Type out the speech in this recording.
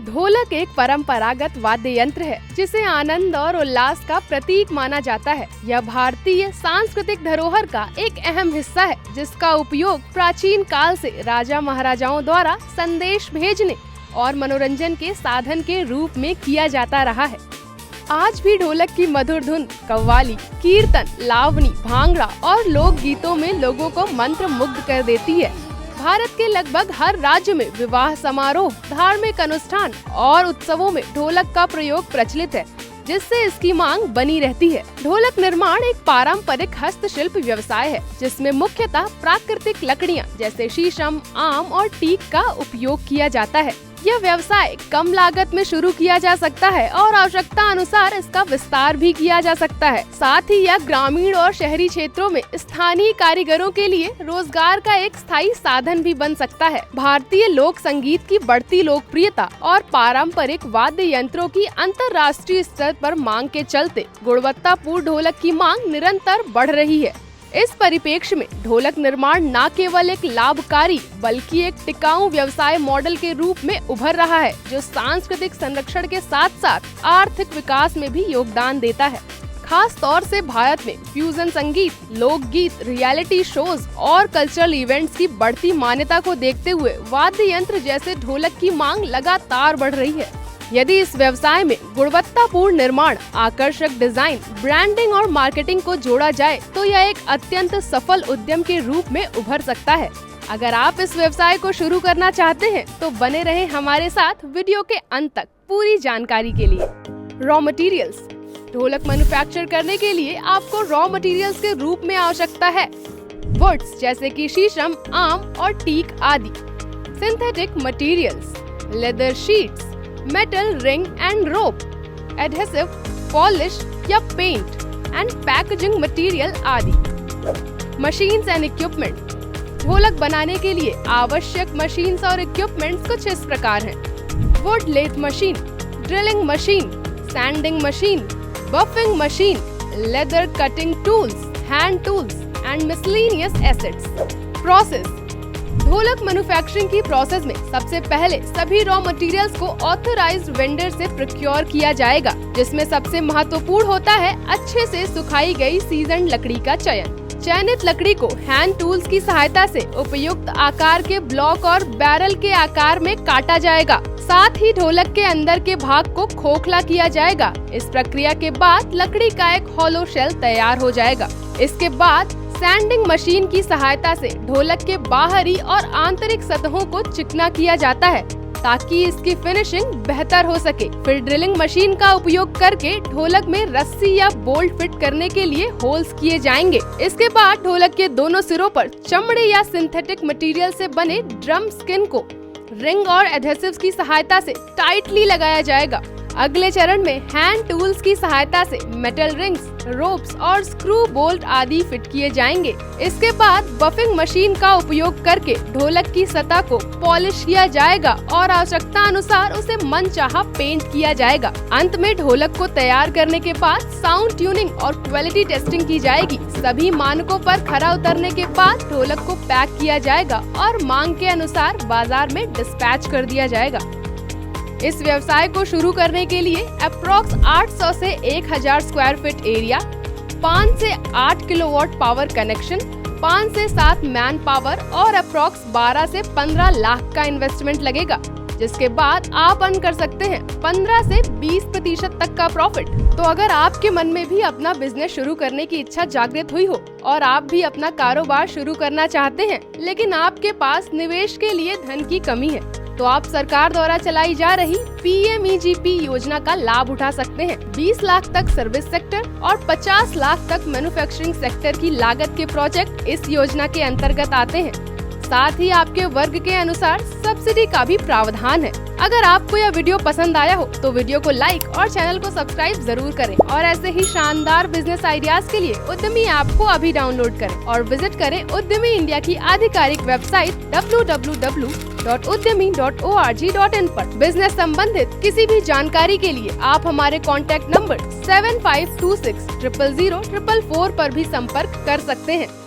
ढोलक एक परंपरागत वाद्य यंत्र है जिसे आनंद और उल्लास का प्रतीक माना जाता है। यह भारतीय सांस्कृतिक धरोहर का एक अहम हिस्सा है जिसका उपयोग प्राचीन काल से राजा महाराजाओं द्वारा संदेश भेजने और मनोरंजन के साधन के रूप में किया जाता रहा है। आज भी ढोलक की मधुर धुन कव्वाली, कीर्तन, लावनी, भांगड़ा और लोक गीतों में लोगों को मंत्र मुग्ध कर देती है। भारत के लगभग हर राज्य में विवाह समारोह, धार्मिक अनुष्ठान और उत्सवों में ढोलक का प्रयोग प्रचलित है, जिससे इसकी मांग बनी रहती है। ढोलक निर्माण एक पारंपरिक हस्तशिल्प व्यवसाय है जिसमें मुख्यतः प्राकृतिक लकड़ियां जैसे शीशम, आम और टीक का उपयोग किया जाता है। यह व्यवसाय कम लागत में शुरू किया जा सकता है और आवश्यकता अनुसार इसका विस्तार भी किया जा सकता है। साथ ही यह ग्रामीण और शहरी क्षेत्रों में स्थानीय कारीगरों के लिए रोजगार का एक स्थायी साधन भी बन सकता है। भारतीय लोक संगीत की बढ़ती लोकप्रियता और पारंपरिक वाद्य यंत्रों की अंतर्राष्ट्रीय स्तर पर मांग के चलते गुणवत्तापूर्ण ढोलक की मांग निरंतर बढ़ रही है। इस परिप्रेक्ष्य में ढोलक निर्माण न केवल एक लाभकारी बल्कि एक टिकाऊ व्यवसाय मॉडल के रूप में उभर रहा है, जो सांस्कृतिक संरक्षण के साथ साथ आर्थिक विकास में भी योगदान देता है। खास तौर से भारत में फ्यूजन संगीत, लोकगीत, रियलिटी शोज और कल्चरल इवेंट्स की बढ़ती मान्यता को देखते हुए वाद्य यंत्र जैसे ढोलक की मांग लगातार बढ़ रही है। यदि इस व्यवसाय में गुणवत्तापूर्ण निर्माण, आकर्षक डिजाइन, ब्रांडिंग और मार्केटिंग को जोड़ा जाए तो यह एक अत्यंत सफल उद्यम के रूप में उभर सकता है। अगर आप इस व्यवसाय को शुरू करना चाहते हैं तो बने रहें हमारे साथ वीडियो के अंत तक पूरी जानकारी के लिए। Raw materials. ढोलक मैन्युफैक्चर करने के लिए आपको रॉ मटेरियल्स के रूप में आवश्यकता है वुड्स जैसे कि शीशम, आम और टीक आदि। Synthetic materials, leather sheets, metal ring and rope, adhesive, polish या paint and packaging material आदि। Machines and equipment। ढोलक बनाने के लिए आवश्यक मशीन्स और इक्विपमेंट्स कुछ इस प्रकार हैं। Wood lathe machine, drilling machine, sanding machine, buffing machine, leather cutting tools, hand tools and miscellaneous assets. Process. ढोलक मैन्युफैक्चरिंग की प्रोसेस में सबसे पहले सभी रॉ मटेरियल्स को ऑथराइज्ड वेंडर से प्रोक्योर किया जाएगा, जिसमें सबसे महत्वपूर्ण होता है अच्छे से सुखाई गई सीजन लकड़ी का चयन। चयनित लकड़ी को हैंड टूल्स की सहायता से उपयुक्त आकार के ब्लॉक और बैरल के आकार में काटा जाएगा। साथ ही ढोलक के अंदर के भाग को खोखला किया जाएगा। इस प्रक्रिया के बाद लकड़ी का एक हॉलो शेल तैयार हो जाएगा। इसके बाद सैंडिंग मशीन की सहायता से ढोलक के बाहरी और आंतरिक सतहों को चिकना किया जाता है ताकि इसकी फिनिशिंग बेहतर हो सके। फिर ड्रिलिंग मशीन का उपयोग करके ढोलक में रस्सी या बोल्ट फिट करने के लिए होल्स किए जाएंगे। इसके बाद ढोलक के दोनों सिरों पर चमड़े या सिंथेटिक मटेरियल से बने ड्रम स्किन को रिंग और एडहेसिव्स की सहायता से टाइटली लगाया जाएगा। अगले चरण में हैंड टूल्स की सहायता से मेटल रिंग्स, रोप्स और स्क्रू बोल्ट आदि फिट किए जाएंगे। इसके बाद बफिंग मशीन का उपयोग करके ढोलक की सतह को पॉलिश किया जाएगा और आवश्यकता अनुसार उसे मनचाहा पेंट किया जाएगा। अंत में ढोलक को तैयार करने के बाद साउंड ट्यूनिंग और क्वालिटी टेस्टिंग की जाएगी। सभी मानकों पर खरा उतरने के बाद ढोलक को पैक किया जाएगा और मांग के अनुसार बाजार में डिस्पैच कर दिया जाएगा। इस व्यवसाय को शुरू करने के लिए अप्रॉक्स 800 से 1000 स्क्वायर फीट एरिया, 5 से 8 किलोवाट पावर कनेक्शन, 5 से 7 मैन पावर और अप्रॉक्स 12 से 15 लाख का इन्वेस्टमेंट लगेगा, जिसके बाद आप अर्न कर सकते हैं 15 से 20% तक का प्रॉफिट। तो अगर आपके मन में भी अपना बिजनेस शुरू करने की इच्छा जागृत हुई हो और आप भी अपना कारोबार शुरू करना चाहते हैं, लेकिन आपके पास निवेश के लिए धन की कमी है, तो आप सरकार द्वारा चलाई जा रही PMEGP योजना का लाभ उठा सकते हैं। 20 लाख तक सर्विस सेक्टर और 50 लाख तक मैन्युफैक्चरिंग सेक्टर की लागत के प्रोजेक्ट इस योजना के अंतर्गत आते हैं। साथ ही आपके वर्ग के अनुसार सब्सिडी का भी प्रावधान है। अगर आपको यह वीडियो पसंद आया हो तो वीडियो को लाइक और चैनल को सब्सक्राइब जरूर करें और ऐसे ही शानदार बिजनेस आइडियाज के लिए उद्यमी ऐप को अभी डाउनलोड करें और विजिट करें उद्यमी इंडिया की आधिकारिक वेबसाइट www.udyami.org.in पर। बिजनेस संबंधित किसी भी जानकारी के लिए आप हमारे कॉन्टैक्ट नंबर 7526000444 पर भी संपर्क कर सकते हैं।